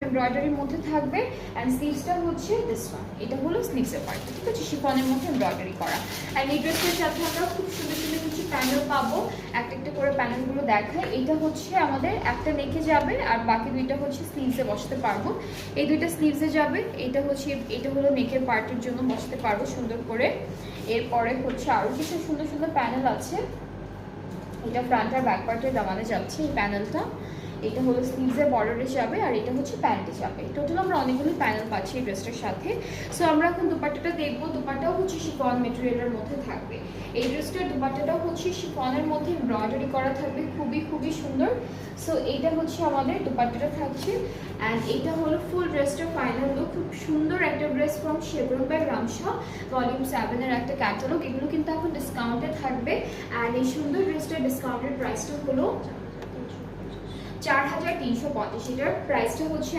এমব্রয়ডারির মধ্যে থাকবে অ্যান্ড স্লিভসটা হচ্ছে দিস ওয়ান, এটা হলো স্লিভসের পার্ট, ঠিক আছে, শিফনের মধ্যে এমব্রয়ডারি করা। অ্যান্ড এই ড্রেসটার সাথে আমরা খুব সুন্দর সুন্দর কিছু প্যানেল পাবো, একটা একটা করে প্যানেলগুলো দেখায়। এটা হচ্ছে আমাদের একটা নেকে যাবে আর বাকি দুইটা হচ্ছে স্লিভসে বসাতে পারবো, এই দুইটা স্লিভসে যাবে, এটা হলো নেকের পার্টের জন্য বসাতে পারবো সুন্দর করে। এরপরে হচ্ছে আরও কিছু সুন্দর সুন্দর প্যানেল আছে, এটা ফ্রন্ট আর ব্যাক পার্টের দামানে যাচ্ছে এই প্যানেলটা, এটা হলো স্লিভসের বর্ডারে যাবে আর এটা হচ্ছে প্যান্টে যাবে। টোটাল আমরা অনেকগুলো প্যানেল পাচ্ছি এই ড্রেসটার সাথে। সো আমরা এখন দুপাট্টাটা দেখবো, দুপাট্টাও হচ্ছে শিফন মেটেরিয়ালের মধ্যে থাকবে। এই ড্রেসটার দুপাট্টাটাও হচ্ছে শিফনের মধ্যে এমব্রয়ডারি করা থাকবে, খুবই খুবই সুন্দর। সো এইটা হচ্ছে আমাদের দুপাট্টাটা থাকছে অ্যান্ড এইটা হলো ফুল ড্রেসটার ফাইনাল লুক। খুব সুন্দর একটা dress from Shevron by Ramsha volume 7 এর একটা ক্যাটালগ। এগুলো কিন্তু এখন ডিসকাউন্টে থাকবে অ্যান্ড এই সুন্দর ড্রেসটার ডিসকাউন্টেড প্রাইসটা হলো 4350। এটার প্রাইসটা হচ্ছে